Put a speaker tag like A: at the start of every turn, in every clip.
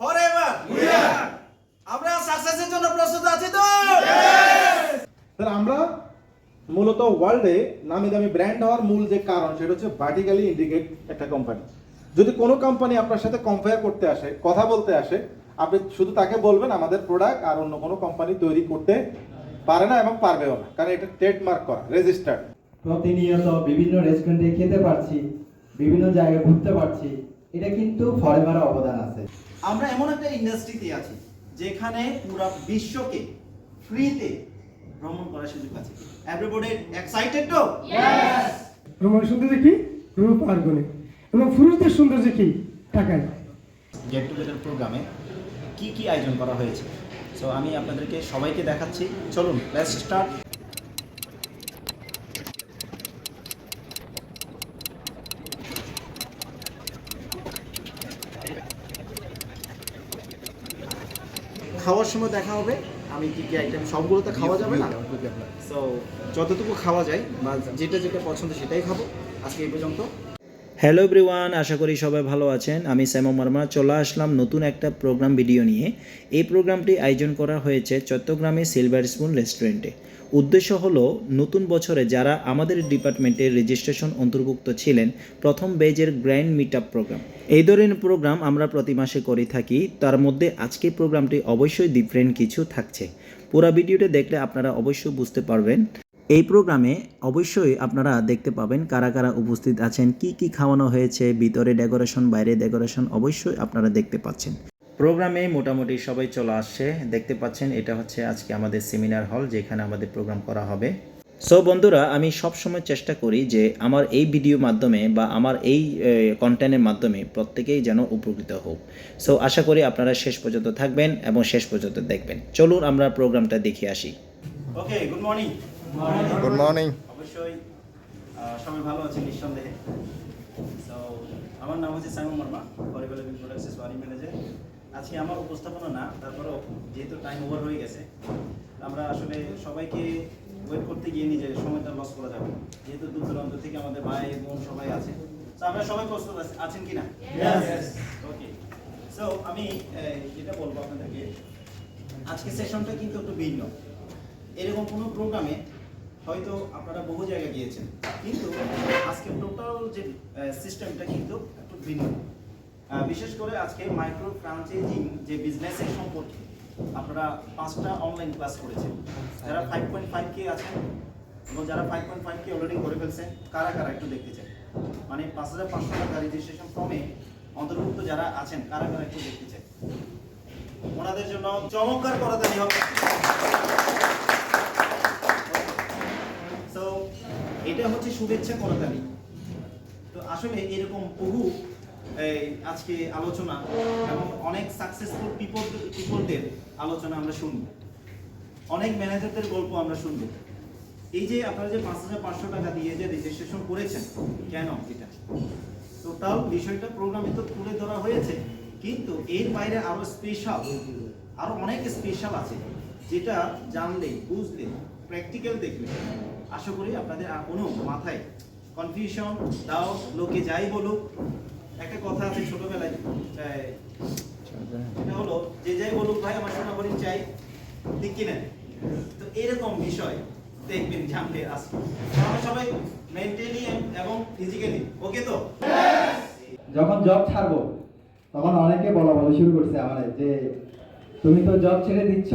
A: Forever আমরা সাকসেসের জন্য প্রস্তুত আছি তো।
B: তাহলে আমরা মূলত ওয়ার্ল্ডে নামি দামি ব্র্যান্ড হওয়ার মূল যে কারণ সেটা হচ্ছে ভার্টিক্যালি ইন্টিগ্রেট একটা কোম্পানি। যদি কোনো কোম্পানি আপনার সাথে কম্পেয়ার করতে আসে, কথা বলতে আসে, আপনি শুধু তাকে বলবেন আমাদের প্রোডাক্ট আর অন্য কোনো কোম্পানি তৈরি করতে পারে না এবং পারবেও না, কারণ এটা ট্রেডমার্ক করা, রেজিস্টার্ড।
C: প্রতিনিয়ত বিভিন্ন রেস্টুরেন্টে খেতে পারছি, বিভিন্ন জায়গায় ঘুরতে পারছি, এটা কিন্তু ফরএভার অবদান আছে।
A: আমরা এমন একটা ইন্ডাস্ট্রিতে আছি যেখানে পুরো বিশ্বকে ফ্রিতে ভ্রমণ করার সুযোগ আছে। এভরিবডি এক্সাইটেড তো?
D: ইয়েস। ভ্রমণ সৌন্দর্য কি? রূপ আর গুণে, এবং পুরুষদের সৌন্দর্য কি? টাকায়।
E: গেট টুগেদার প্রোগ্রামে কি কি আয়োজন করা হয়েছে, সো আমি আপনাদেরকে সবাইকে দেখাচ্ছি। চলুন লেটস স্টার্ট।
A: খাওয়ার সময় দেখা হবে আমি কি কি আইটেম, সবগুলো তো খাওয়া যাবে না, সো যতটুকু খাওয়া যায় বা যেটা যেটা পছন্দ সেটাই খাবো। আজকে এই পর্যন্ত।
E: হ্যালো এভরিওয়ান, আশা করি সবাই ভালো আছেন। আমি স্যামো মার্মা চলে আসলাম নতুন একটা প্রোগ্রাম ভিডিও নিয়ে। এই প্রোগ্রামটি আয়োজন করা হয়েছে চট্টগ্রামে সিলভার স্পুন রেস্টুরেন্টে। উদ্দেশ্য হলো নতুন বছরে যারা আমাদের ডিপার্টমেন্টের রেজিস্ট্রেশন অন্তর্ভুক্ত ছিলেন প্রথম বেজের গ্র্যান্ড মিট আপ প্রোগ্রাম। এই ধরনের প্রোগ্রাম আমরা প্রতি মাসে করে থাকি, তার মধ্যে আজকের প্রোগ্রামটি অবশ্যই ডিফারেন্ট কিছু থাকছে। পুরো ভিডিওটা দেখলে আপনারা অবশ্যই বুঝতে পারবেন। এই প্রোগ্রামে অবশ্যই আপনারা দেখতে পাবেন কারা কারা উপস্থিত আছেন, কি কি খাওয়ানো হয়েছে, ভিতরে ডেকোরেশন বাইরে ডেকোরেশন অবশ্যই আপনারা দেখতে পাচ্ছেন। প্রোগ্রামে মোটামুটি সবাই চলে আসছে, দেখতে পাচ্ছেন এটা হচ্ছে আজকে আমাদের সেমিনার হল যেখানে আমাদের প্রোগ্রাম করা হবে। সো বন্ধুরা, আমি সবসময় চেষ্টা করি যে আমার এই ভিডিওর মাধ্যমে বা আমার এই কন্টেন্টের মাধ্যমে প্রত্যেকেই যেন উপকৃত হোক। সো আশা করি আপনারা শেষ পর্যন্ত থাকবেন এবং শেষ পর্যন্ত দেখবেন। চলুন আমরা প্রোগ্রামটা দেখে আসি।
A: ওকে, গুড মর্নিং।
F: Good morning.
A: অবশ্যই সবাই ভালো আছেন নিঃসন্দেহে। সো আমার নাম হচ্ছে সাইমন মার্মা, ফরএভার লিভিং প্রোডাক্টসের ওয়ারি ম্যানেজার। আজকে আমার উপস্থাপনা না, তারপরেও যেহেতু টাইম ওভার হয়ে গেছে, আমরা আসলে সবাইকে ওয়েট করতে গিয়ে নিজের সময়টা লস করা যাবে, যেহেতু দূর দূরান্ত থেকে আমাদের ভাই বোন সবাই আছে। তো আমরা সবাই প্রস্তুত আছেন কিনা? ওকে, সো আমি যেটা বলবো আপনাদেরকে, আজকে সেশনটা কিন্তু একটু ভিন্ন। এরকম কোনো প্রোগ্রামে হয়তো আপনারা বহু জায়গায় গিয়েছেন, কিন্তু আজকে টোটাল যে সিস্টেমটা কিন্তু একটু ভিন্ন। বিশেষ করে আজকে মাইক্রো ফ্র্যাঞ্চাইজিং যে বিজনেসের সম্পর্কে আপনারা 5টা অনলাইন ক্লাস করেছেন। যারা 5.5K আছেন এবং যারা 5.5K অলরেডি করে ফেলছেন, কারা কারা একটু দেখতে চাই, মানে 5,500 টাকা রেজিস্ট্রেশন ফর্মে অন্তর্ভুক্ত যারা আছেন কারা কারা একটু দেখতে চাই। ওনাদের জন্য চমৎকার করতালি হবে। এটা হচ্ছে শুভেচ্ছা করতালি। তো আসলে এরকম বহু আজকে আলোচনা এবং অনেক সাকসেসফুল পিপলদের আলোচনা আমরা শুনব, অনেক ম্যানেজারদের গল্প আমরা শুনব। এই যে আপনারা যে 5,500 টাকা দিয়ে যে রেজিস্ট্রেশন করেছেন, কেন এটা টোটাল বিষয়টা প্রোগ্রামে তো তুলে ধরা হয়েছে, কিন্তু এর বাইরে আরো স্পেশাল, আরো অনেক স্পেশাল আছে, যেটা জানলে বুঝলে প্র্যাকটিক্যাল দেখলে আশা করি আপনাদের কোনো মাথায় কনফিউশন দাও, লোকে যাই বলুক। একটা কথা আছে ছোটবেলায়, এটা হলো যে যাই বলুক ভাই আমার সোনা হরিণ চাই, ঠিক কিনা? তো এরকম বিষয় দেখবেন জানলে আসবে। আমরা সবাই মেন্টালি এবং ফিজিক্যালি ওকে তো?
C: যখন জব ছাড়বো তখন অনেকে বলা শুরু করছে আমার যে তুমি তো জব ছেড়ে দিচ্ছ,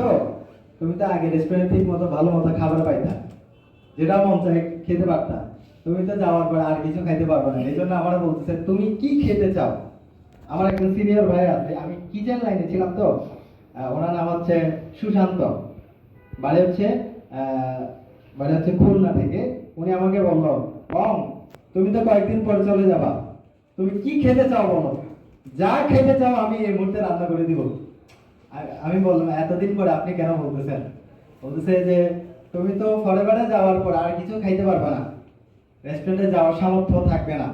C: তুমি তো আগে রেস্টুরেন্ট ঠিক মতো ভালো মতো খাবার পাইতা, যেটা মন চায় খেতে পারতা, তুমি তো যাওয়ার পরে আর কিছু খাইতে পারবে না। এই জন্য আমরা বলতেছে তুমি কি খেতে চাও। আমার একজন সিনিয়র ভাই আছে, আমি কিচেন লাইনে ছিলাম, তো ওনার নাম হচ্ছে সুশান্ত, বাড়ি হচ্ছে খুলনা থেকে। উনি আমাকে বললো, তুমি তো কয়েকদিন পরে চলে যাবা, তুমি কি খেতে চাও বলো, যা খেতে চাও আমি এই মুহূর্তে রান্না করে দিব। আমি বললাম এতদিন পরে আপনি কেন বলতেছেন? বলতেছে যে তুমি তো ফরএভারে যাওয়ার পর আর কিছু খাইতে পারবে না, রেস্টুরেন্টে যাওয়ার সামর্থ্য থাকবে না।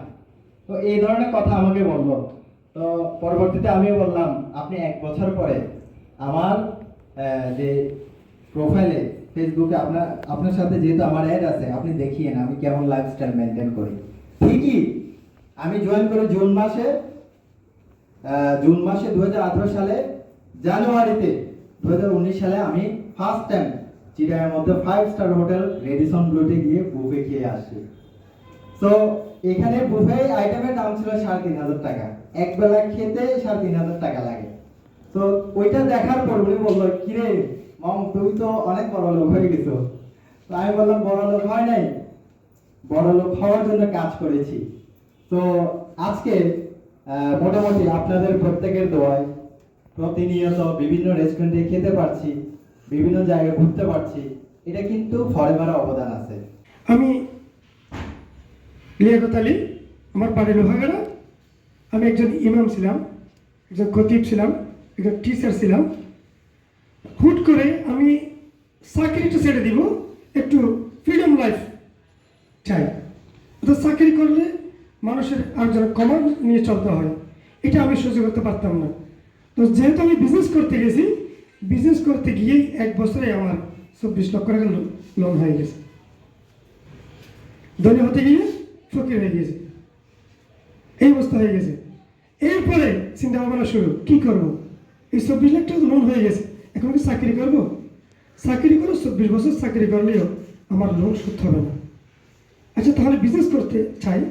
C: তো এই ধরনের কথা আমাকে বললো। তো পরবর্তীতে আমিও বললাম আপনি 1 বছর পরে আমার যে প্রোফাইলে ফেসবুকে আপনার সাথে যেহেতু আমার অ্যাড আছে, আপনি দেখিয়েন আমি কেমন লাইফস্টাইল মেনটেন করি। ঠিকই আমি জয়েন করি জুন মাসে জুন মাসে 2018 সালে জানুয়ারিতে 2019 সালে আমি ফার্স্ট টাইম চিটাগাংয়ের মধ্যে 5 স্টার হোটেল রেডিসন ব্লুতে গিয়ে বুফে খেয়ে আসি। তো এখানে বুফে আইটেমের দাম ছিল 3,500 টাকা, এক বেলা খেতে 3,500 টাকা লাগে। তো ওইটা দেখার পর উনি বললো, কিরে মাম তুমি তো অনেক বড় লোক হয়ে গেছো। তো আমি বললাম, বড় লোক হয় নাই, বড় লোক হওয়ার জন্য কাজ করেছি। তো আজকে মোটামুটি আপনাদের প্রত্যেকের দোয়ায় প্রতিনিয়ত বিভিন্ন রেস্টুরেন্টে খেতে পারছি, বিভিন্ন জায়গায় ঘুরতে পারছি, এটা কিন্তু ফরএভার অবদান আছে।
D: আমি লিয়াকত আলী, আমার বাড়ি লোহাগাড়া। আমি একজন ইমাম ছিলাম, একজন খতিব ছিলাম, একজন টিচার ছিলাম। হুট করে আমি চাকরিটা ছেড়ে দিব, একটু ফ্রিডম লাইফ চাই। তো চাকরি করলে মানুষের আরেকজন কমান্ড নিয়ে চলতে হয়, এটা আমি সহ্য করতে পারতাম না। তো যেহেতু আমি বিজনেস করতে গেছি, বিজনেস করতে গিয়েই 1 বছরে আমার 24 লক্ষ টাকা লোন হয়ে গেছে। ধনী হতে গিয়ে ফকির হয়ে গেছে, এই অবস্থা হয়ে গেছে। এরপরে চিন্তা ভাবনা শুরু, কি করব? এই 24 লাখ টাকা লোন হয়ে গেছে, এখন কি চাকরি করব? চাকরি করে 24 বছর চাকরি করলেও আমার লোন শোধ হবে না। আচ্ছা, তাহলে বিজনেস করতে চাই।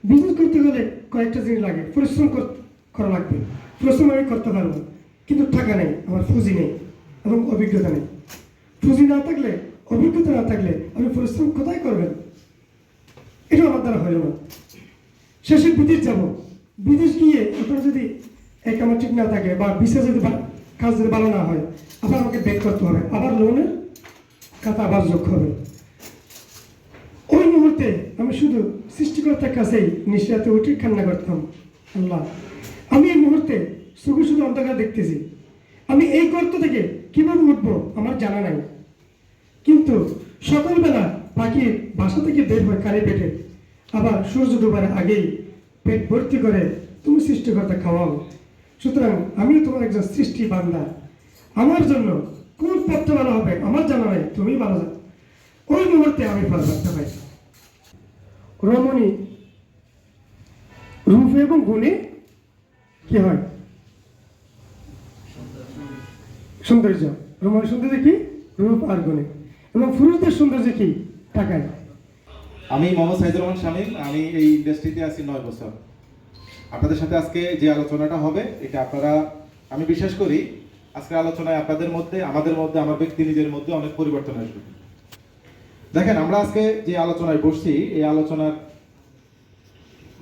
D: বিজনেস করতে গেলে কয়েকটা জিনিস লাগে, পরিশ্রম করা লাগবে। পরিশ্রম আমি করতে পারবো, কিন্তু টাকা নেই, আমার পুঁজি নেই এবং অভিজ্ঞতা নেই। পুঁজি না থাকলে, অভিজ্ঞতা না থাকলে আমি পরিশ্রম কোথায় করবেন? এটা আমার দ্বারা হইল না। শেষে বিদেশ যাব। বিদেশ গিয়ে আপনার যদি আমার ঠিক না থাকে বা বিশেষ যদি কাজ যদি ভালো না হয়, আবার আমাকে বেক করতে হবে, আবার লোনের খাতা আবার যোগ হবে। ওই মুহূর্তে আমি শুধু সৃষ্টিকর্তার কাছেই নিঃশ্বাসে উঠে কান্না করতাম, আল্লাহ আমি এই মুহূর্তে শুধু শুধু অন্ধকার দেখতেছি, আমি এই গর্ত থেকে কিভাবে উঠবো আমার জানা নাই। কিন্তু সকালবেলা পাখি বাসা থেকে বের হয় কারি পেটে, আবার সূর্য ডোবার আগেই পেট ভর্তি করে তুমি সৃষ্টিকর্তা খাওয়াও। সুতরাং আমিও তোমার একজন সৃষ্টি বান্দা, আমার জন্য কোন পথটা ভালো হবে আমার জানা নাই, তুমি ভালো জানো। ওই মুহূর্তে আমি ফল করতে পাই। রমণী রূপ এবং গুণে কি হয়? সৌন্দর্য। রমণী সৌন্দর্য কি? রূপ আর গুণে। এবং পুরুষদের সৌন্দর্য কি? টাকায়।
B: আমি মোহাম্মদ সাইদুর রহমান শামীম, আমি এই ইন্ডাস্ট্রিতে আছি 9 বছর। আপনাদের সাথে আজকে যে আলোচনাটা হবে, এটা আপনারা, আমি বিশ্বাস করি আজকের আলোচনায় আপনাদের মধ্যে, আমাদের মধ্যে, আমার ব্যক্তি নিজের মধ্যে অনেক পরিবর্তন আসবে। দেখেন, আমরা আজকে যে আলোচনায় বসছি, এই আলোচনার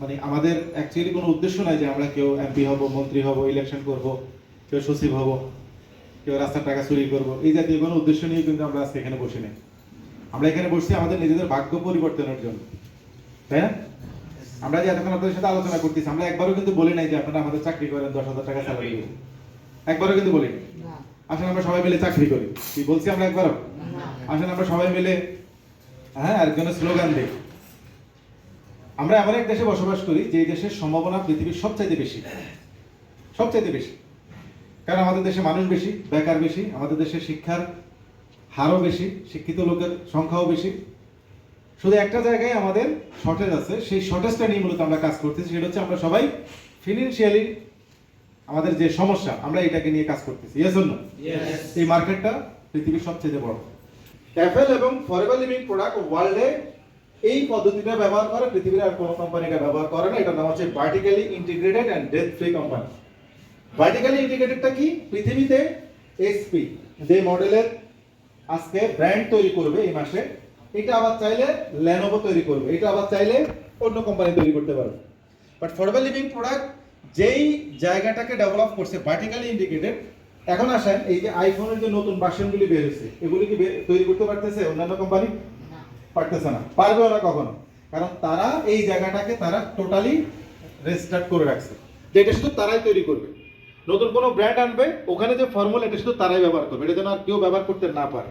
B: মানে আমাদের অ্যাকচুয়ালি কোনো উদ্দেশ্য নাই যে আমরা কেউ এমপি হব, মন্ত্রী হব, ইলেকশন করব, কেউ সচিব হব, কেউ রাস্তার টাকা চুরি করব, এই জাতীয় কোনো উদ্দেশ্য নিয়ে কিন্তু আমরা আজকে এখানে বসি নাই। আমরা এখানে বসছি আমাদের নিজেদের ভাগ্য পরিবর্তনের জন্য, তাই না? আমরা যে এতক্ষণ আপনাদের সাথে আলোচনা করতেছি, আমরা একবারও কিন্তু বলি নাই যে আপনারা আমাদের চাকরি করেন, 10,000 টাকা স্যালারি দেবেন, একবারও কিন্তু বলি। আসেন আমরা সবাই মিলে চাকরি করি, কি বলছি আমরা একবারও? আসেন আমরা সবাই মিলে একজনের স্লোগান দিই। আমরা এমন এক দেশে বসবাস করি যে দেশের সম্ভাবনা পৃথিবীর সবচাইতে বেশি, সবচাইতে বেশি। কারণ আমাদের দেশে মানুষ বেশি, বেকার বেশি, আমাদের দেশে শিক্ষার হারও বেশি, শিক্ষিত লোকের সংখ্যাও বেশি। শুধু একটা জায়গায় আমাদের শর্টেজ আছে, সেই শর্টেজটা নিয়ে মূলত আমরা কাজ করতেছি, সেটা হচ্ছে আমরা সবাই ফিনান্সিয়ালি আমাদের যে সমস্যা, আমরা এটাকে নিয়ে কাজ করতেছি। Yes or no? এই মার্কেটটা পৃথিবীর সবচেয়ে বড়। অ্যাপল এবং ফরএভার লিভিং প্রোডাক্ট ওয়ার্ল্ডে এই পদ্ধতিটা ব্যবহার করে, পৃথিবীর আর কোনো কোম্পানি এটা ব্যবহার করে না। এটার নাম হচ্ছে vertically integrated and debt free company. Vertically ইন্টিগ্রেটেডটা কি? পৃথিবীতে এসপি যে মডেলের আজকে ব্র্যান্ড তৈরি করবে এই মাসে, এটা আবার চাইলে লেনোভো তৈরি করবে, এটা আবার চাইলে অন্য কোম্পানি তৈরি করতে পারবে। বাট ফরএভার লিভিং প্রোডাক্ট যেই জায়গাটাকে ডেভেলপ করছে ভার্টিক্যালি ইন্টিগ্রেটেড, এখন আসেন এই যে আইফোনের যে নতুন ভার্সনগুলি বের হয়েছে, এগুলি কি তৈরি করতে পারতেছে অন্যান্য কোম্পানি? পারতেছে না, পারবেও না কখনো। কারণ তারা এই জায়গাটাকে তারা টোটালি রেজিস্টার্ড করে রাখছে যে এটা শুধু তারাই তৈরি করবে। নতুন কোনো ব্র্যান্ড আনবে, ওখানে যে ফর্মুলা এটা শুধু তারাই ব্যবহার করবে, এটা যেন আর কেউ ব্যবহার করতে না পারে।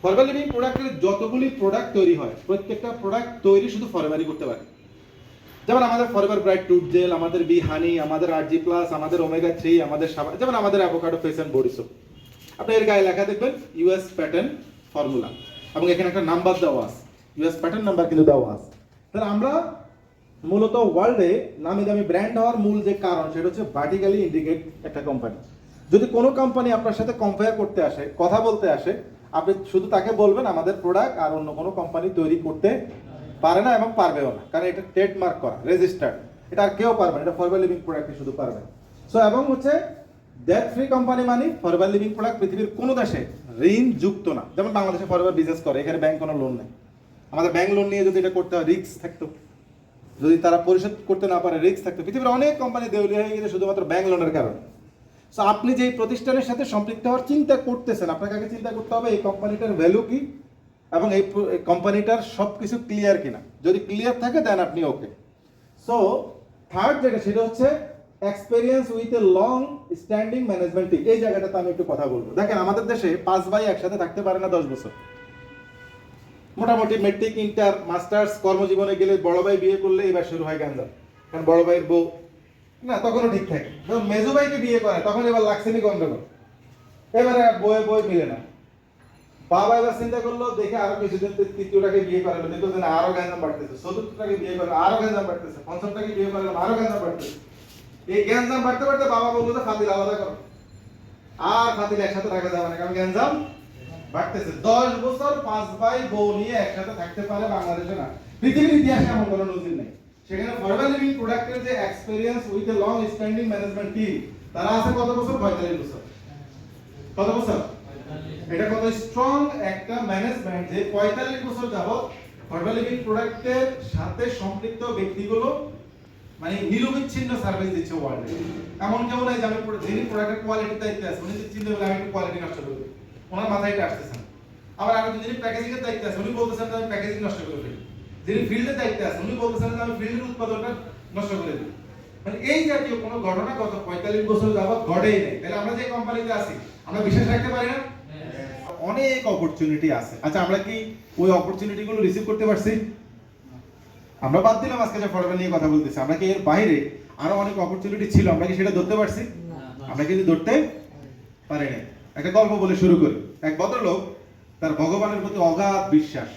B: ফরএভার লিভিং প্রোডাক্টের যতগুলি প্রোডাক্ট তৈরি হয়, প্রত্যেকটা প্রোডাক্ট তৈরি শুধু ফরএভারই করতে পারে। যেমন আমাদের ফরএভার ব্রাইট টুথ জেল, আমাদের বি হানি, আমাদের RG+, আমাদের ওমেগা 3, আমাদের সাবান, যেমন আমাদের avocado face and body soap. আপনি এর গায়ে লেখা দেখবেন US প্যাটার্ন ফর্মুলা, এবং এখানে একটা নাম্বার দেওয়া আছে, US প্যাটার্ন নাম্বার কিন্তু দেওয়া আছে। তাহলে আমরা মূলত ওয়ার্ল্ডে নামি দামি ব্র্যান্ড হওয়ার মূল যে কারণ সেটা হচ্ছে ভার্টিক্যালি ইন্টিগ্রেট একটা কোম্পানি। যদি কোনো কোম্পানি আপনার সাথে কম্পেয়ার করতে আসে, কথা বলতে আসে, আপনি শুধু তাকে বলবেন আমাদের প্রোডাক্ট আর অন্য কোনো কোম্পানি তৈরি করতে পারে না এবং পারবেও না, কারণ এটা ট্রেডমার্ক করা, রেজিস্টার্ড, এটা আর কেউ পারবে না, এটা ফরএভার লিভিং প্রোডাক্টই শুধু পারবে। সো এবং হচ্ছে ডেট ফ্রি কোম্পানি মানে ফরএভার লিভিং প্রোডাক্ট পৃথিবীর কোনো দেশে ঋণ যুক্ত না। যেমন বাংলাদেশে ফরএভার বিজনেস করে, এখানে ব্যাংক কোনো লোন নেই। আমাদের ব্যাংক লোন নিয়ে যদি এটা করতে হয় রিস্ক থাকতো, যদি তারা পরিশোধ করতে না পারে রিস্ক থাকতো। পৃথিবীর অনেক কোম্পানি দেউলিয়া হয়ে গেছে শুধুমাত্র ব্যাংক লোনের কারণে। সো আপনি যে প্রতিষ্ঠানের সাথে সম্পৃক্ত হওয়ার চিন্তা করতেছেন, আপনাকে আগে চিন্তা করতে হবে এই কোম্পানিটার ভ্যালু কি এবং এই কোম্পানিটার সব কিছু ক্লিয়ার কিনা। যদি ক্লিয়ার থাকে দেন আপনি ওকে। সো থার্ড যেটা সেটা হচ্ছে experience with a long standing management team. এই জায়গাটাতে আমি একটু কথা বলবো। দেখেন আমাদের দেশে 5 ভাই একসাথে থাকতে পারে না 10 বছর। মোটামুটি মেট্রিক, ইন্টার, মাস্টার্স কর্মজীবনে গেলে বড় ভাই বিয়ে করলে এবার শুরু হয় গ্যাঞ্জাম, কারণ বড় ভাইয়ের বউ না তখনও ঠিক থাকে। যখন মেজো ভাইকে বিয়ে করে তখন এবার লাগছেনি গন্ডগোল, এবারে বয়ে বই মিলে না। বাবা এবার চিন্তা করলো দেখে আরো কিছুদিন তৃতীয়টাকে বিয়ে করালো, দেখলো যে আরো গ্যাঞ্জাম বাড়তেছে, চতুর্থটাকে বিয়ে করলো আরো গ্যাঞ্জাম বাড়তেছে, পঞ্চমটাকে বিয়ে করলাম আরো গ্যাঞ্জাম বাড়তেছে। এই গ্যাঞ্জাম বাড়তে বাড়তে বাবা বললো যে ফাতিল আলাদা করো, আর ফাতিল একসাথে রাখা যাবে না, কারণ গ্যাঞ্জাম বাড়তেছে। 10 বছর 5 ভাই বউ নিয়ে একসাথে থাকতে পারে বাংলাদেশে না, পৃথিবীর ইতিহাসে এমন কোনো নজির নেই। সেখানে ফরএভার লিভিং প্রোডাক্টের যে experience with a long standing management team, তারা আছে কত বছর? 45 বছর। কত বছর? এটা কত স্ট্রং একটা ম্যানেজমেন্ট যে 45 বছর যাবত ফরএভার লিভিং প্রোডাক্টের সাথে সম্পৃক্ত ব্যক্তিগুলো মানে নিরবিচ্ছিন্ন সার্ভিস দিচ্ছে ওয়ার্ল্ডে। এমন কেউ নাই যে আমি যিনি প্রোডাক্টের কোয়ালিটির দায়িত্বে আছে উনি চিন্তা করলে আমি একটু কোয়ালিটি নষ্ট করবো, ওনার মাথায় এটা আসতেছে না। আবার আমি যিনি প্যাকেজিং এর দায়িত্বে আছে উনি বলতেছেন যে আমি প্যাকেজিং নষ্ট করে ফেলি, যিনি ফিল্ডের দায়িত্বে আছে উনি বলতেছেন যে আমি ফিল্ডের উৎপাদনটা নষ্ট করে দিই। মানে এই জাতীয় কোনো ঘটনা গত 45 বছর যাবত ঘটেই নেই। তাহলে আমরা যে কোম্পানিতে আছি আমরা বিশ্বাস রাখতে পারি না? অনেক অপরচুনিটি আছে। আচ্ছা আমরা কি ওই অপরচুনিটি গুলো রিসিভ করতে পারছি? আমরা বাদ দিলাম আজকে যে ফরওয়ার্ড নিয়ে কথা বলতেছি, আমরা কি এর বাইরে আরো অনেক অপরচুনিটি ছিল, আমরা কি সেটা ধরতে পারছি? আমরা কিন্তু ধরতে পারি না। একটা গল্প বলে শুরু করি। এক ভদ্রলোক, তার ভগবানের প্রতি অগাধ বিশ্বাস,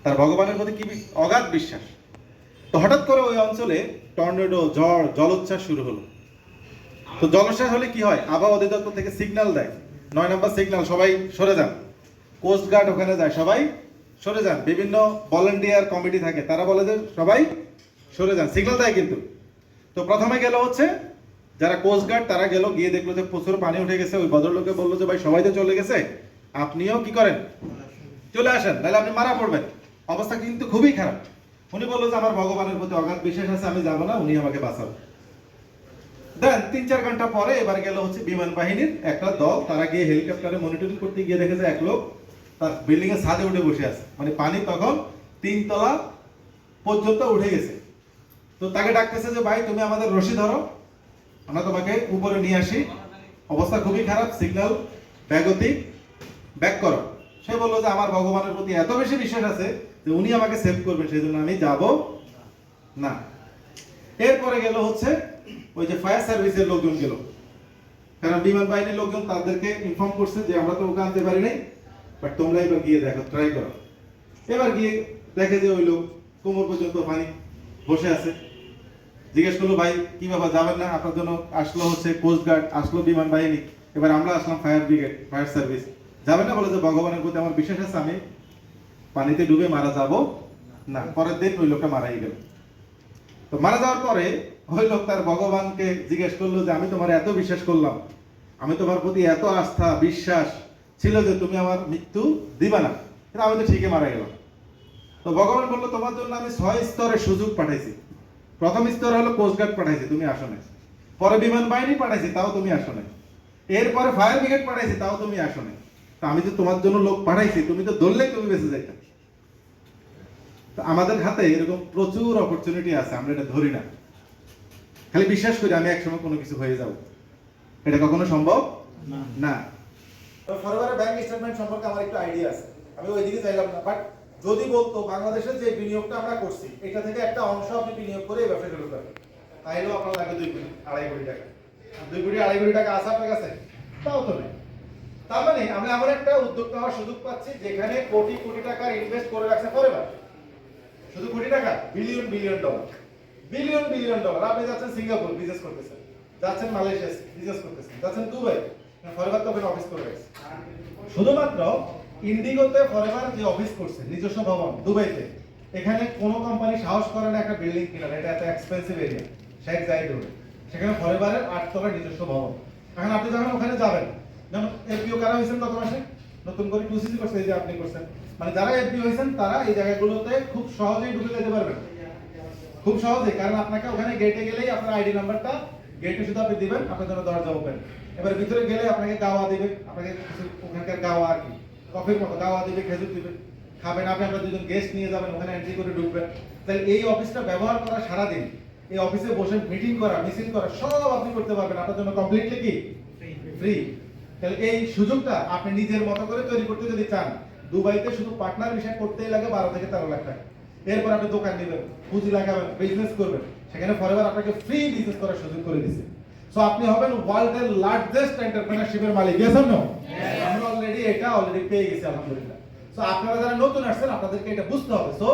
B: তার ভগবানের প্রতি কি অগাধ বিশ্বাস। তো হঠাৎ করে ওই অঞ্চলে টর্নেডো, ঝড়, জলোচ্ছ্বাস শুরু হলো। তো জলোচ্ছ্বাস হলে কি হয়? আবহাওয়া অধিদপ্তর থেকে সিগন্যাল দেয়, 9 নম্বর সিগন্যাল, সবাই সরে যান। কোস্ট গার্ড ওখানে যায়, সবাই সরে যান। বিভিন্ন ভলান্টিয়ার কমিটি থাকে, তারা বলে যে সবাই সরে যান, সিগন্যাল দেয় কিন্তু। তো প্রথমে গেল হচ্ছে যারা কোস্ট গার্ড, তারা গেল, গিয়ে দেখলো যে প্রচুর পানি উঠে গেছে। ওই ভদ্রলোকে বললো যে ভাই সবাই তো চলে গেছে, আপনিও কি করেন, চলে আসেন, নাহলে আপনি মারা পড়বেন, অবস্থা কিন্তু খুবই খারাপ। উনি বললো যে আমার ভগবানের প্রতি অগাধ বিশ্বাস আছে, আমি যাবো না, উনি আমাকে বাঁচাবেন। দেন 3-4 ঘন্টা পরে এবার গেল হচ্ছে বিমান বাহিনীর একটা দল, তারা গিয়ে হেলিকপ্টারে মনিটরিং করতে গিয়ে দেখেছে এক লোক তার বিল্ডিং এর ছাদে উঠে বসে আছে, মানে পানি তখন 3 তলা পর্যন্ত উঠে গেছে। তো তাকে ডাকতেছে যে ভাই তুমি আমাদের রশি ধরো, আমরা তোমাকে উপরে নিয়ে আসি, অবস্থা খুবই খারাপ, সিগন্যাল ব্যাগতিক, ব্যাক করো। সে বললো যে আমার ভগবানের প্রতি এত বেশি বিশ্বাস আছে যে উনি আমাকে সেভ করবেন, সেই জন্য আমি যাব না। এরপরে গেল হচ্ছে ওই যে ফায়ার সার্ভিসের লোকজন গেল, কারণ বিমান বাহিনীর লোকজন তাদেরকে ইনফর্ম করছে যে আমরা তো ওকে আনতে পারি নাই, বাট তোমরা এবার গিয়ে দেখো, ট্রাই করো। এবার গিয়ে দেখে যে ওই লোক কোমর পর্যন্ত পানি, বসে আছে। জিজ্ঞেস করলো ভাই কি ব্যাপার, যাবেন না? আপনার জন্য আসলো হচ্ছে কোস্ট গার্ড, আসলো বিমান বাহিনী, এবার আমরা আসলাম ফায়ার ব্রিগেড, ফায়ার সার্ভিস, যাবেন না? বলে যে ভগবানের প্রতি আমার বিশ্বাস আছে, আমি পানিতে ডুবে মারা যাব না। পরের দিন ওই লোকটা মারাই গেল। তো মারা যাওয়ার পরে ওই লোক তার ভগবানকে জিজ্ঞেস করলো যে আমি তোমার এত বিশ্বাস করলাম, আমি তোমার প্রতি এত আস্থা বিশ্বাস ছিল যে তুমি আমার মৃত্যু দিবা না, কিন্তু আমি তো ঠিকই মারা গেলাম। তো ভগবান বললো তোমার জন্য আমি 6 স্তরের সুযোগ পাঠাইছি। প্রথম স্তর হলো কোস্ট গার্ড পাঠাইছি, তুমি আসো না। পরে বিমান বাহিনী পাঠাইছি, তাও তুমি আসো না। এরপরে ফায়ার ব্রিগেড পাঠাইছি, তাও তুমি আসো না। তো আমি তো তোমার জন্য লোক পাঠাইছি, তুমি তো ধরলেই তুমি বেঁচে যাইতা। তো আমাদের হাতে এরকম প্রচুর অপরচুনিটি আছে, আমরা এটা ধরি না, খালি বিশ্বাস করি আমি একসময় কোনো কিছু হয়ে যাব। এটা কখনো সম্ভব না। ফরওয়ার্ড ব্যাংক স্টেটমেন্ট সম্পর্কে আমার একটু আইডিয়া আছে, আমি ওইদিকে চাইলাম না, বাট যদি বলতো বাংলাদেশের যে বিনিয়োগটা আমরা করছি এটা থেকে একটা অংশ আপনি বিনিয়োগ করে এই ব্যবসা শুরু করেন, তাইলেও আপনার লাগে 2 কোটি 2.5 কোটি টাকা। 2 কোটি 2.5 কোটি টাকা আছে আপনার কাছে? তাও তো নেই। তার মানে আমরা এমন একটা উদ্যোক্তা হওয়ার সুযোগ পাচ্ছি যেখানে কোটি কোটি টাকা ইনভেস্ট করে রাখছে ফরওয়ার্ড। শুধু কোটি টাকা, billion billion dollar, billion billion dollar. আপনি যাচ্ছেন সিঙ্গাপুর বিজনেস করতেছেন, যাচ্ছেন মালয়েশিয়া বিজনেস করতেছেন, যাচ্ছেন দুবাই, ফরএভার তো ওখানে অফিস করে গেছে। শুধুমাত্র ইন্ডিগোতে ফরএভার যে অফিস করছে নিজস্ব ভবন দুবাইতে, এখানে কোনো কোম্পানি সাহস করে না একটা বিল্ডিং কেনার, এটা এত এক্সপেন্সিভ এরিয়া, শেখ জায়েদ রোড, সেখানে ফরএভারের 8 তলার নিজস্ব ভবন। এখন আপনি যখন ওখানে যাবেন, যেমন এফপিও কারা হয়েছেন গত মাসে, নতুন করে 2cc করছে, এই যে আপনি করছেন, মানে যারা এফপিও হয়েছেন তারা এই জায়গাগুলোতে খুব সহজেই ঢুকে যেতে পারবেন, খুব সহজেই। কারণ আপনাকে ওখানে গেটে গেলেই আপনার আইডি নাম্বারটা গেটে শুধু আপনি দিবেন, আপনার জন্য দরজা ওপেন। এবার ভিতরে গেলে আপনাকে গাওয়া দিবে, আপনাকে কিছু ওখানকার গাওয়া আর কি কফির মতো গাওয়া দিবে, খেজুর দিবে, খাবেন। আপনি আপনার দুজন গেস্ট নিয়ে যাবেন, ওখানে এন্ট্রি করে ঢুকবেন। তাহলে এই অফিসটা ব্যবহার করা সারাদিন, এই অফিসে বসে মিটিং করা, মিছিল করা, সব আপনি করতে পারবেন, আপনার জন্য কমপ্লিটলি কি ফ্রি। তাহলে এই সুযোগটা আপনি নিজের মতো করে তৈরি করতে যদি চান, দুবাইতে শুধু পার্টনার বিষয় করতেই লাগে 12 থেকে 13 লাখ টাকা। এরপর আপনি দোকান নেবেন, পুঁজি লাগাবেন, বিজনেস করবেন, সেখানে ফরএভার আপনাকে ফ্রি বিজনেস করার সুযোগ করে দিয়েছে। সো আপনি হবেন ওয়ার্ল্ডের লার্জেস্ট এন্টারপ্রেনারশিপের মালিক। Yes or no? আমরা অলরেডি পেয়ে গেছি আলহামদুলিল্লাহ। সো আপনারা যারা নতুন আসছেন আপনাদেরকে এটা বুঝতে হবে। সো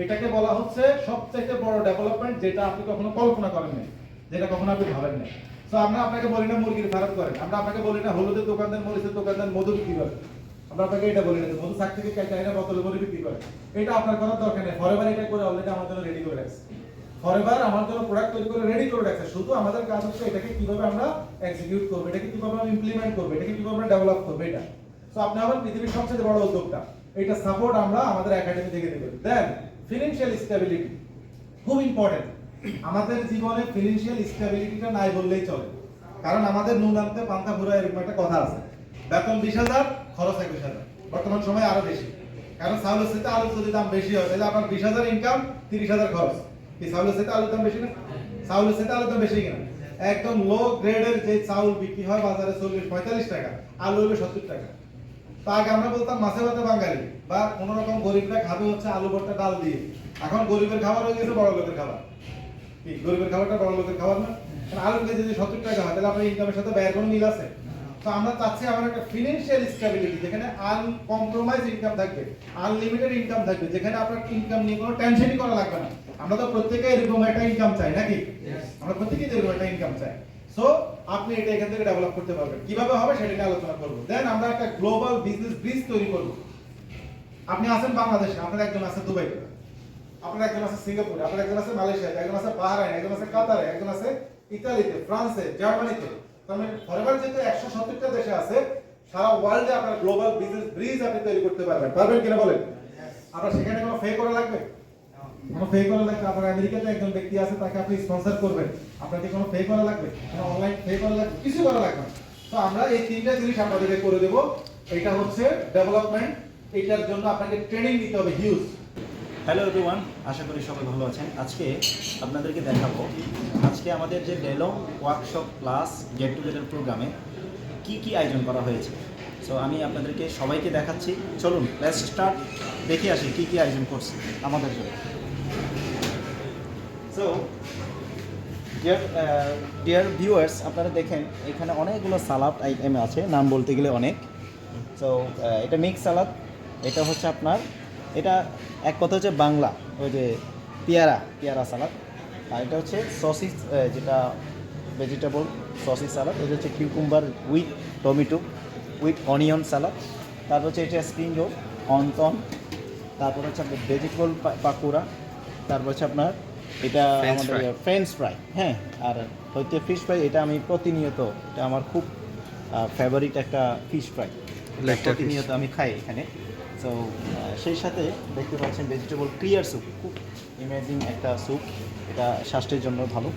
B: এটাকে বলা হচ্ছে সবচেয়ে বড় ডেভেলপমেন্ট, যেটা আপনি কখনো কল্পনা করেন নাই, যেটা কখনো আপনি ভাবেন নাই। সো আমরা আপনাকে বলি না মুরগির ফার্ম করেন, আমরা আপনাকে বলি না হলুদের দোকান দেন, মরিচের দোকান দেন, মধু বিক্রি করেন, আমরা আপনাকে এটা বলি না মধু শাক থেকে চাই না বোতলে করে বিক্রি করেন। এটা আপনার করার দরকার নেই, ফরএভার এটা করে অলরেডি আমার জন্য রেডি করে রাখছে। ফরএভার আমার জন্য প্রোডাক্ট তৈরি করে রেডি করে রাখছে, শুধু আমাদের কাজ হচ্ছে এটাকে কিভাবে আমরা এক্সিকিউট করব, এটাকে কিভাবে আমরা ইমপ্লিমেন্ট করব, এটাকে কিভাবে আমরা ডেভেলপ করব। এটা সো আপনি হবেন পৃথিবীর সবচেয়ে বড় উদ্যোক্তা। এটা সাপোর্ট আমরা আমাদের একাডেমি থেকে দেব। দেন ফিনান্সিয়াল স্টেবিলিটি খুব ইম্পর্টেন্ট। আমাদের জীবনে ফিনান্সিয়াল স্টেবিলিটিটা নাই বললেই চলে, কারণ আমাদের নুন আনতে পান্তা ফুরায় এরকম একটা কথা আছে। বেতন 20,000, খরচ 21,000, বর্তমান সময় আরো বেশি। কারণ চাউলের সাথে আলুর যদি দাম বেশি হয় তাহলে আপনার 20,000 ইনকাম, 30,000 খরচ। কি চাউলের সাথে আলুর দাম বেশি না? চাউলের সাথে আলুর দাম বেশি কিনা? একদম লো গ্রেডের যে চাউল বিক্রি হয় বাজারে 40-45 টাকা, আলু হলো 70 টাকা। তো আগে আমরা বলতাম মাছে ভাতে বাঙালি, বা কোন রকম গরিবরা খাবে হচ্ছে আলু ভর্তা ডাল দিয়ে। এখন গরিবের খাবার হয়ে গেছে বড় লোকের খাবার। কি গরিবের খাবারটা বড় লোকের খাবার না? আলু কেজি যদি 70 টাকা হয় তাহলে আপনার ইনকামের সাথে ব্যয়ের কোনো মিল আছে? তো আমরা চাচ্ছি আমার একটা ফিনান্সিয়াল স্টেবিলিটি, যেখানে আনকম্প্রোমাইজ ইনকাম থাকবে, আনলিমিটেড ইনকাম থাকবে, যেখানে আপনার ইনকাম নিয়ে কোনো টেনশনই করা লাগবে না। আমরা তো প্রত্যেকে এরকম একটা ইনকাম চাই নাকি? আমরা প্রত্যেকেই এরকম একটা ইনকাম চাই। সো আপনি এটা এখান থেকে ডেভেলপ করতে পারবেন, কিভাবে হবে সেটা নিয়ে আলোচনা করব। দেন আমরা একটা গ্লোবাল বিজনেস ব্রিজ তৈরি করব। আপনি আছেন বাংলাদেশে, আপনার একজন আছে দুবাইতে, আপনার একজন আছে সিঙ্গাপুরে, আপনার একজন আছে মালয়েশিয়াতে, একজন আছে বাহরাইন, একজন আছে কাতারে, একজন আছে ইতালিতে, ফ্রান্সে, জার্মানিতে। তাহলে ফরএভার যেহেতু 170টা দেশে আছে, সারা ওয়ার্ল্ডে আপনার গ্লোবাল বিজনেস ব্রিজ আপনি তৈরি করতে পারবেন। পারবেন কিনা বলেন? আপনার সেখানে কোনো ফে করা লাগবে? কোনো ফে করা লাগবে? আপনার আমেরিকাতে একজন ব্যক্তি আছে, তাকে আপনি স্পন্সর করবেন, আপনাকে কোনো ফে করা লাগবে? কোনো অনলাইন ফে করা লাগবে? কিছু করা লাগবে না। তো আমরা এই তিনটা জিনিস আপনাদেরকে করে দেব। এটা হচ্ছে ডেভেলপমেন্ট, এটার জন্য আপনাকে ট্রেনিং দিতে হবে হিউজ।
A: হ্যালো এভরিওয়ান, আশা করি সবাই ভালো আছেন। আজকে আপনাদেরকে দেখাবো আজকে আমাদের যে ডেলং ওয়ার্কশপ প্লাস গেট টুগেদার প্রোগ্রামে কি কি আয়োজন করা হয়েছে। সো আমি আপনাদেরকে সবাইকে দেখাচ্ছি, চলুন লেটস স্টার্ট, দেখে আসি কি কি আয়োজন করছে আমাদের জন্য। সো ডিয়ার ভিউয়ার্স, আপনারা দেখেন এখানে অনেকগুলো সালাদ আইটেম আছে, নাম বলতে গেলে অনেক। সো এটা মিক্স সালাদ, এটা হচ্ছে আপনার, এটা এক কথা হচ্ছে বাংলা ওই যে পেয়ারা সালাদ, আর এটা হচ্ছে সসিস, যেটা ভেজিটেবল সসিস সালাদ, এটা হচ্ছে cucumber with tomato with onion salad, তারপর হচ্ছে এটা স্প্রিং রোল, অন্তন, তারপর হচ্ছে আপনার ভেজিটেবল পাকুড়া, তারপর হচ্ছে আপনার এটা আমাদের ফ্রেঞ্চ ফ্রাই, হ্যাঁ, আর হচ্ছে ফিশ ফ্রাই। এটা আমি প্রতিনিয়ত, এটা আমার খুব ফেভারিট একটা ফিশ ফ্রাই, প্রতিনিয়ত আমি খাই এখানে। সো সেই সাথে দেখতে পাচ্ছেন ভেজিটেবল ক্লিয়ার স্যুপ, খুব ইমেজিং একটা স্যুপ, এটা স্বাস্থ্যের জন্য ভালো,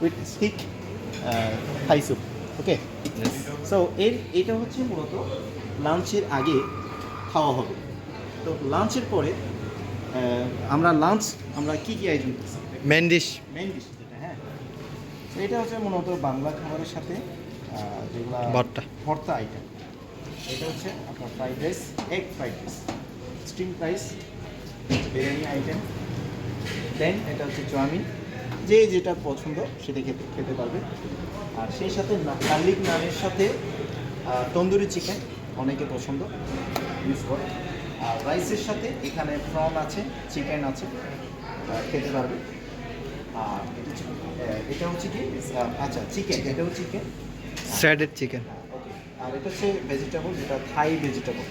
A: with stick Thai soup. Okay, so এটা হচ্ছে মূলত লাঞ্চের আগে খাওয়া হবে। তো লাঞ্চের পরে আমরা কি আয়োজন করছি? মেন ডিশ যেটা, হ্যাঁ, এটা হচ্ছে মূলত বাংলা খাবারের সাথে যেগুলো ভর্তা আইটেম। এটা হচ্ছে আপনার fried rice, egg fried rice, steam rice, biryani item. Then এটা হচ্ছে চাউমিন, যে যেটা পছন্দ সেটা খেতে পারবে। আর সেই সাথে গার্লিক নানের সাথে তন্দুরি চিকেন অনেকে পছন্দ ইউজ করে। আর রাইসের সাথে এখানে প্রন আছে, চিকেন আছে, খেতে পারবে। আর এটা হচ্ছে কি আচ্ছা চিকেন, এটাও চিকেন,
C: শ্রেডেড চিকেন।
A: ওকে। আর এটা হচ্ছে ভেজিটেবল, যেটা থাই vegetable,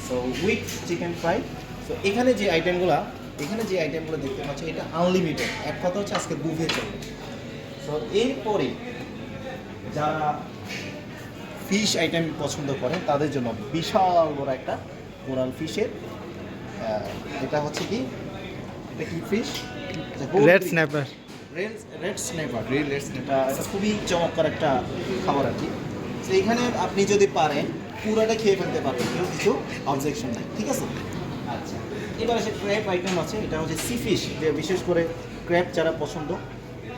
A: so with chicken fry. So এখানে যে আইটেমগুলো দেখতে পাচ্ছি এটা আনলিমিটেড, এক কথা হচ্ছে আজকে বুফে চলবে। সো এরপরে যারা ফিশ আইটেম পছন্দ করেন তাদের জন্য বিশাল বড় একটা কোরাল ফিশের, এটা হচ্ছে কি, এটা কি fish,
C: red snapper.
A: Red snapper. এটা খুবই চমৎকার একটা খাবার আর কি। তো এইখানে আপনি যদি পারেন পুরোটা খেয়ে ফেলতে পারবেন, কেউ কিছু অবজেকশন নাই, ঠিক আছে। আচ্ছা, এবার সে ক্র্যাব আইটেম আছে, এটা হচ্ছে সি ফিশ, বিশেষ করে ক্র্যাব যারা পছন্দ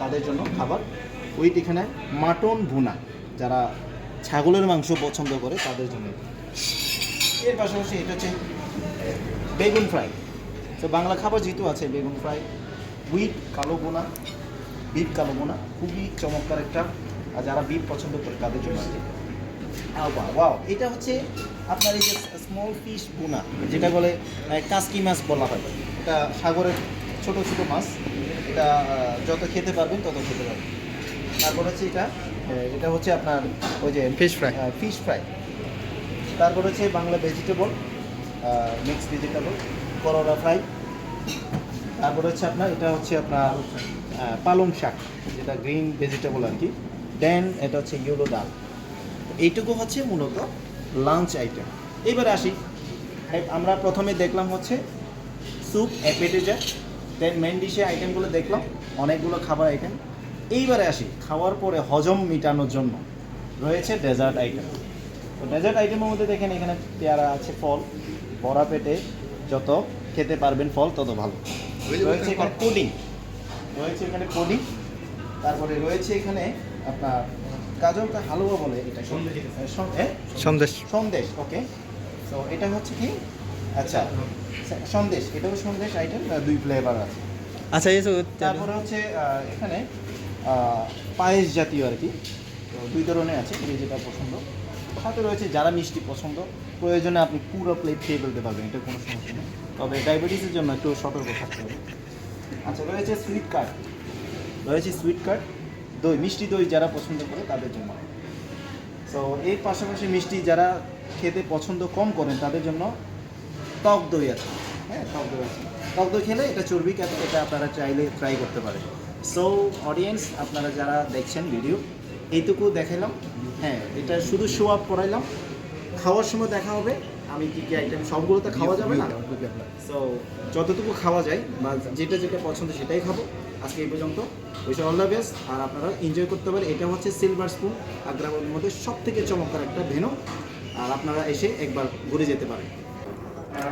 A: তাদের জন্য খাবার। উইথ এখানে মাটন ভুনা, যারা ছাগলের মাংস পছন্দ করে তাদের জন্য। এর পাশাপাশি এটা হচ্ছে বেগুন ফ্রাই। তো বাংলা খাবার যেহেতু আছে, বেগুন ফ্রাই উইথ কালো বোনা, বিফ কালো বোনা, খুবই চমৎকার একটা, আর যারা বিফ পছন্দ করে তাদের জন্য আছে। ওয়াও, এটা হচ্ছে আপনার এই যে স্মল ফিশ বোনা, যেটা বলে কাসকি মাছ বলা হয়, এটা সাগরের ছোট ছোট মাছ। এটা যত খেতে পারবেন তত খেতে পারবেন। তারপর হচ্ছে এটা হচ্ছে আপনার ওই যে ফিশ ফ্রাই। তারপর হচ্ছে বাংলা ভেজিটেবল, মিক্সড ভেজিটেবল, করলা ফ্রাই। তারপর হচ্ছে আপনার এটা হচ্ছে আপনার পালং শাক, যেটা গ্রিন ভেজিটেবল আর কি। দেন এটা হচ্ছে ইয়েলো ডাল। এইটুকু হচ্ছে মূলত লাঞ্চ আইটেম। এইবারে আসি, আমরা প্রথমে দেখলাম হচ্ছে স্যুপ, অ্যাপেটাইজার, দেন মেন ডিশে আইটেমগুলো দেখলাম, অনেকগুলো খাবার আইটেম। এইবারে আসি, খাওয়ার পরে হজম মেটানোর জন্য রয়েছে ডেজার্ট আইটেম। তো ডেজার্ট আইটেমের মধ্যে দেখেন এখানে পেয়ারা আছে, ফল, ভরা পেটে যত খেতে পারবেন ফল তত ভালো। রয়েছে এখানে পুডিং, তারপরে রয়েছে এখানে আপনার গাজরটা হালুয়া বলে, এটা সন্দেশ। ওকে, তো এটা হচ্ছে কি, আচ্ছা সন্দেশ, এটাও সন্দেশ আইটেম, 2 ফ্লেভার আছে।
C: আচ্ছা,
A: তারপরে হচ্ছে এখানে পায়েস জাতীয় আর কি, তো 2 ধরনের আছে, যে যেটা পছন্দ। সাথে রয়েছে যারা মিষ্টি পছন্দ, প্রয়োজনে আপনি পুরো প্লেট খেয়ে ফেলতে পারবেন, এটা কোনো সমস্যা নেই, তবে ডায়াবেটিসের জন্য একটু সতর্ক থাকতে হবে। আচ্ছা, রয়েছে সুইট কার্ড, দই, মিষ্টি দই যারা পছন্দ করে তাদের জন্য। তো এর পাশাপাশি মিষ্টি যারা খেতে পছন্দ কম করেন তাদের জন্য টক দই আছে। হ্যাঁ, টক দই খেলে এটা চর্বি কাটে, এটা আপনারা চাইলে ট্রাই করতে পারেন। সো অডিয়েন্স, আপনারা যারা দেখছেন ভিডিও, এইটুকু দেখালাম। হ্যাঁ, এটা শুধু শো আপ করাইলাম, খাওয়ার সময় দেখা হবে আমি কী কী আইটেম, সবগুলো তো খাওয়া যাবে না। সো যতটুকু খাওয়া যায় বা যেটা পছন্দ সেটাই খাবো। আজকে এই পর্যন্ত, অল দ্য বেস্ট, আর আপনারা এনজয় করতে পারেন। এটা হচ্ছে সিলভার স্পুন, আগ্রাবাদের মধ্যে সবথেকে চমৎকার একটা ভেন্যু, আর আপনারা এসে একবার ঘুরে যেতে পারেন।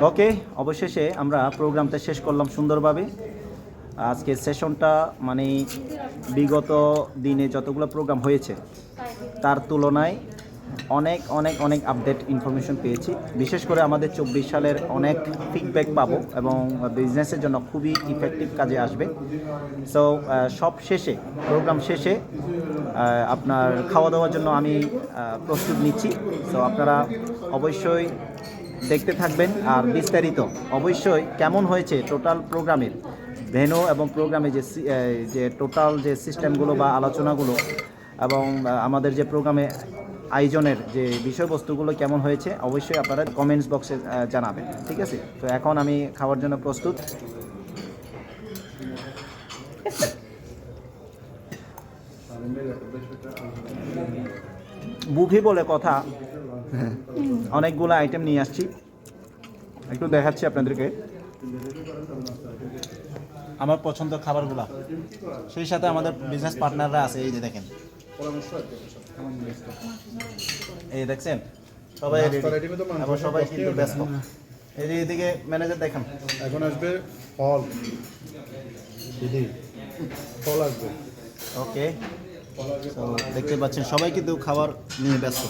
A: ওকে, অবশেষে আমরা প্রোগ্রামটা শেষ করলাম সুন্দরভাবে। আজকে সেশনটা মানে বিগত দিনে যতগুলো প্রোগ্রাম হয়েছে তার তুলনায় অনেক অনেক অনেক আপডেট ইনফরমেশন পেয়েছি। বিশেষ করে আমাদের 24 সালের অনেক ফিডব্যাক পাবো এবং বিজনেসের জন্য খুবই ইফেক্টিভ কাজে আসবে। সো সব শেষে, প্রোগ্রাম শেষে আপনার খাওয়া দাওয়ার জন্য আমি প্রস্তুত নিচ্ছি। সো আপনারা অবশ্যই দেখতে থাকবেন, আর বিস্তারিত অবশ্যই কেমন হয়েছে টোটাল প্রোগ্রামের ভেন্যু এবং প্রোগ্রামে যে টোটাল যে সিস্টেমগুলো বা আলোচনাগুলো এবং আমাদের যে প্রোগ্রামে আয়োজনের যে বিষয়বস্তুগুলো কেমন হয়েছে অবশ্যই আপনারা কমেন্টস বক্সে জানাবেন, ঠিক আছে। তো এখন আমি খাওয়ার জন্য প্রস্তুত। বুফে বলে কথা, অনেকগুলো আইটেম নিয়ে আসছি, একটু দেখাচ্ছি আপনাদেরকে আমার পছন্দ খাবারগুলো। সেই সাথে আমাদের বিজনেস পার্টনাররা আছে, এই যে দেখেন, এই দেখছেন সবাই এবং সবাই কিন্তু ব্যস্ত। এই যে এদিকে ম্যানেজার দেখেন,
B: এখন আসবে ফল আসবে।
A: ওকে, তো দেখতে পাচ্ছেন সবাই কিন্তু খাবার নিয়ে ব্যস্ত,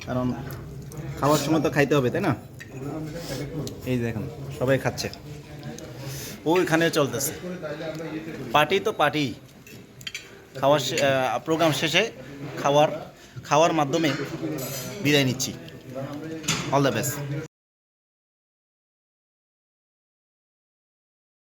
A: কারণ খাওয়ার সময় তো খাইতে হবে, তাই না। এই দেখুন সবাই খাচ্ছে, ওইখানে চলতেছে পার্টি, তো পার্টি। খাওয়ার প্রোগ্রাম শেষে খাওয়ার মাধ্যমে বিদায় নিচ্ছি। All the best.